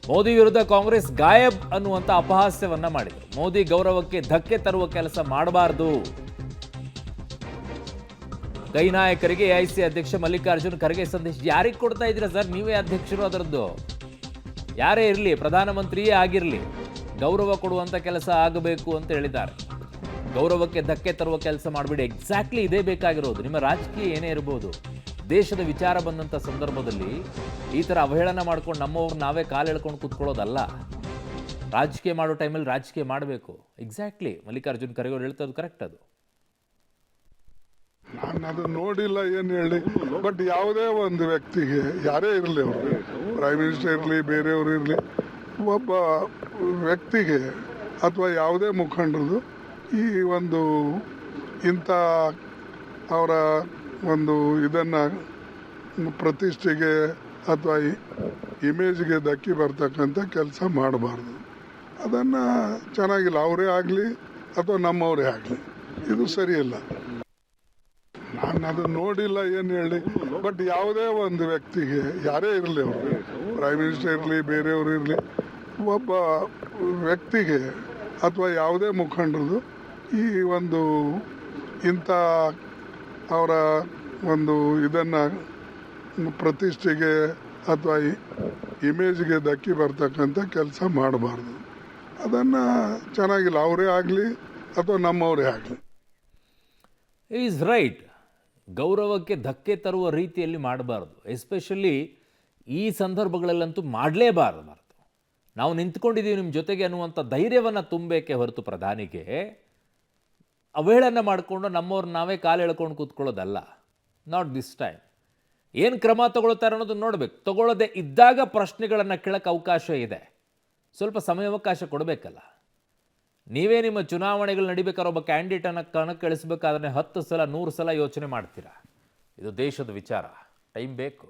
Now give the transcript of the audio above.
ಮೋದಿ ವಿರುದ್ಧ ಕಾಂಗ್ರೆಸ್ ಗಾಯಬ್ ಅನ್ನುವಂಥ ಅಪಹಾಸ್ಯವನ್ನ ಮಾಡಿದರು. ಮೋದಿ ಗೌರವಕ್ಕೆ ಧಕ್ಕೆ ತರುವ ಕೆಲಸ ಮಾಡಬಾರದು. ಕೈ ನಾಯಕರಿಗೆ ಎಐಸಿ ಅಧ್ಯಕ್ಷ ಮಲ್ಲಿಕಾರ್ಜುನ್ ಖರ್ಗೆ ಸಂದೇಶ. ಯಾರಿಗೆ ಕೊಡ್ತಾ ಇದ್ದೀರಾ ಸರ್? ನೀವೇ ಅಧ್ಯಕ್ಷರು, ಅದರದ್ದು ಯಾರೇ ಇರಲಿ, ಪ್ರಧಾನಮಂತ್ರಿಯೇ ಆಗಿರಲಿ, ಗೌರವ ಕೊಡುವಂಥ ಕೆಲಸ ಆಗಬೇಕು ಅಂತ ಹೇಳಿದ್ದಾರೆ. ಗೌರವಕ್ಕೆ ಧಕ್ಕೆ ತರುವ ಕೆಲಸ ಮಾಡಬೇಡಿ. ಎಕ್ಸಾಕ್ಟ್ಲಿ ಇದೇ ಬೇಕಾಗಿರೋದು. ನಿಮ್ಮ ರಾಜಕೀಯ ಏನೇ ಇರಬಹುದು, ದೇಶದ ವಿಚಾರ ಬಂದಂಥ ಸಂದರ್ಭದಲ್ಲಿ ಈ ಥರ ಅವಹೇಳನ ಮಾಡ್ಕೊಂಡು ನಮ್ಮವ್ರು ನಾವೇ ಕಾಲು ಎಳ್ಕೊಂಡು ಕೂತ್ಕೊಳ್ಳೋದಲ್ಲ. ರಾಜಕೀಯ ಮಾಡೋ ಟೈಮಲ್ಲಿ ರಾಜಕೀಯ ಮಾಡಬೇಕು. ಎಕ್ಸಾಕ್ಟ್ಲಿ ಮಲ್ಲಿಕಾರ್ಜುನ್ ಖರ್ಗೆ ಅವ್ರು ಹೇಳ್ತದ್ದು ಕರೆಕ್ಟ್. ಅದು ನಾನು ಅದು ನೋಡಿಲ್ಲ, ಏನು ಹೇಳಿ. ಬಟ್ ಯಾವುದೇ ಒಂದು ವ್ಯಕ್ತಿಗೆ, ಯಾರೇ ಇರಲಿ, ಅವರು ಪ್ರೈಮ್ ಮಿನಿಸ್ಟರ್ ಇರಲಿ, ಬೇರೆಯವರು ಇರಲಿ, ಒಬ್ಬ ವ್ಯಕ್ತಿಗೆ ಅಥವಾ ಯಾವುದೇ ಮುಖಂಡರದು ಈ ಒಂದು ಇಂಥ ಅವರ ಒಂದು ಇದನ್ನು ಪ್ರತಿಷ್ಠೆಗೆ ಅಥವಾ ಇಮೇಜ್ಗೆ ಧಕ್ಕೆ ಬರ್ತಕ್ಕಂಥ ಕೆಲಸ ಮಾಡಬಾರ್ದು. ಅದನ್ನು ಚೆನ್ನಾಗಿಲ್ಲ, ಅವರೇ ಆಗಲಿ ಅಥವಾ ನಮ್ಮವರೇ ಆಗಲಿ, ಇದು ಸರಿಯಿಲ್ಲ. ನಾನು ಅದು ನೋಡಿಲ್ಲ, ಏನು ಹೇಳಿ. ಬಟ್ ಯಾವುದೇ ಒಂದು ವ್ಯಕ್ತಿಗೆ, ಯಾರೇ ಇರಲಿ, ಅವರು ಪ್ರೈಮ್ ಮಿನಿಸ್ಟರ್ ಇರಲಿ, ಬೇರೆಯವರು ಇರಲಿ, ಒಬ್ಬ ವ್ಯಕ್ತಿಗೆ ಅಥವಾ ಯಾವುದೇ ಮುಖಂಡರದು ಈ ಒಂದು ಇಂಥ ಅವರ ಒಂದು ಇದನ್ನು ಪ್ರತಿಷ್ಠೆಗೆ ಅಥವಾ ಇಮೇಜ್ಗೆ ಧಕ್ಕೆ ಬರ್ತಕ್ಕಂಥ ಕೆಲಸ ಮಾಡಬಾರ್ದು. ಅದನ್ನು ಚೆನ್ನಾಗಿಲ್ಲ, ಅವರೇ ಆಗಲಿ ಅಥವಾ ನಮ್ಮವರೇ ಆಗಲಿ. Is right. ಗೌರವಕ್ಕೆ ಧಕ್ಕೆ ತರುವ ರೀತಿಯಲ್ಲಿ ಮಾಡಬಾರ್ದು. ಎಸ್ಪೆಷಲಿ ಈ ಸಂದರ್ಭಗಳಲ್ಲಂತೂ ಮಾಡಲೇಬಾರದು. ನಾವು ನಿಂತ್ಕೊಂಡಿದ್ದೀವಿ ನಿಮ್ಮ ಜೊತೆಗೆ ಅನ್ನುವಂಥ ಧೈರ್ಯವನ್ನು ತುಂಬಬೇಕೆ ಹೊರತು ಪ್ರಧಾನಿಗೆ ಅವಹೇಳನ ಮಾಡಿಕೊಂಡು ನಮ್ಮವ್ರು ನಾವೇ ಕಾಲು ಎಳ್ಕೊಂಡು ಕೂತ್ಕೊಳ್ಳೋದಲ್ಲ. Not this time. ಏನು ಕ್ರಮ ತಗೊಳ್ತಾರೆ ಅನ್ನೋದನ್ನು ನೋಡಬೇಕು. ತಗೊಳ್ಳೋದೇ ಇದ್ದಾಗ ಪ್ರಶ್ನೆಗಳನ್ನು ಕೇಳೋಕ್ಕೆ ಅವಕಾಶ ಇದೆ. ಸ್ವಲ್ಪ ಸಮಯಾವಕಾಶ ಕೊಡಬೇಕಲ್ಲ. ನೀವೇ ನಿಮ್ಮ ಚುನಾವಣೆಗಳು ನಡಿಬೇಕಾದ್ರೆ ಒಬ್ಬ ಕ್ಯಾಂಡಿಡೇಟನ್ನು ಕಣಕ್ಕಿಳಿಸ್ಬೇಕಾದ್ರೆ 10 ಸಲ 100 ಸಲ ಯೋಚನೆ ಮಾಡ್ತೀರಾ. ಇದು ದೇಶದ ವಿಚಾರ, ಟೈಮ್ ಬೇಕು.